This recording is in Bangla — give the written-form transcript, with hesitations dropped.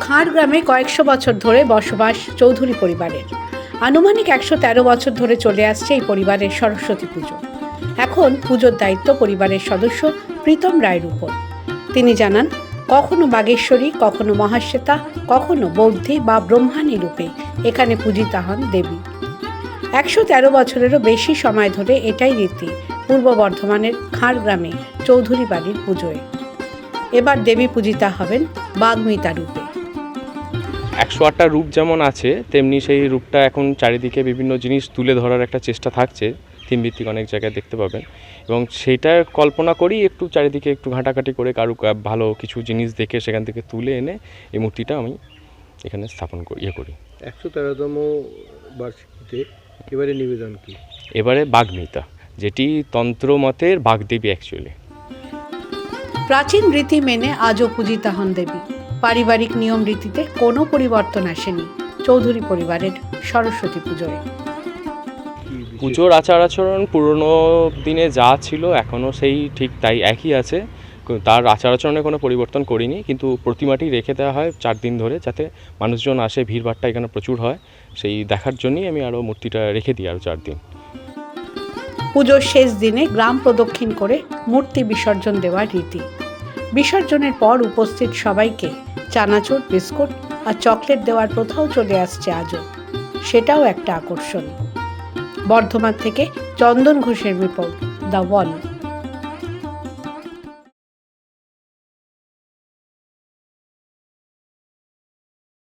খাঁড় গ্রামে কয়েকশো বছর ধরে বসবাস চৌধুরী পরিবারের। আনুমানিক 113 বছর ধরে চলে আসছে এই পরিবারের সরস্বতী পুজো। এখন পুজোর দায়িত্ব পরিবারের সদস্য প্রীতম রায়ের উপর। তিনি জানান, কখনো বাগেশ্বরী, কখনো মহাশ্বেতা, কখনো বৌদ্ধি বা ব্রহ্মাণী রূপে এখানে পূজিতা হন দেবী। 113 বছরেরও বেশি সময় ধরে এটাই রীতি পূর্ব বর্ধমানের খাঁড় গ্রামে চৌধুরী বাড়ির পুজোয়। এবার দেবী পূজিতা হবেন বাগ্মিতা রূপে। 108টা রূপ যেমন আছে, তেমনি সেই রূপটা এখন চারিদিকে বিভিন্ন জিনিস তুলে ধরার একটা চেষ্টা থাকছে, থিমভিত্তিক অনেক জায়গায় দেখতে পাবেন। এবং সেইটা কল্পনা করি একটু চারিদিকে একটু ঘাঁটাঘাঁটি করে ভালো কিছু জিনিস দেখে সেখান থেকে তুলে এনে এই মূর্তিটা আমি এখানে স্থাপন করি 113তম বার্ষিকীতে এবারে নিবেদন কি? এবারে বাগ্মিতা, যেটি তন্ত্র মতের বাগদেবী অ্যাকচুয়ালি। প্রাচীন রীতি মেনে আজও পূজিতা হন দেবী। পারিবারিক নিয়ম রীতিতে কোনো পরিবর্তন আসেনি চৌধুরী পরিবারের সরস্বতী পুজোয়। পুজোর আচার আচরণ পুরনো দিনে যা ছিল এখনও সেই ঠিক তাই একই আছে, তার আচার আচরণে কোনো পরিবর্তন করিনি। কিন্তু প্রতিমাটি রেখে দেওয়া হয় 4 দিন ধরে, যাতে মানুষজন আসে, ভিড়ভাড়টা এখানে প্রচুর হয়, সেই দেখার জন্যই আমি আরও মূর্তিটা রেখে দিই আরও 4 দিন। পুজোর শেষ দিনে গ্রাম প্রদক্ষিণ করে মূর্তি বিসর্জন দেওয়ার রীতি। বিসর্জনের পর উপস্থিত সবাইকে চানাচুর, বিস্কুট আর চকলেট দেওয়ার প্রথাও চলে আসছে আজও। সেটাও একটা আকর্ষণ। বর্ধমান থেকে চন্দন ঘোষের রিপোর্ট, দ্য ওয়াল।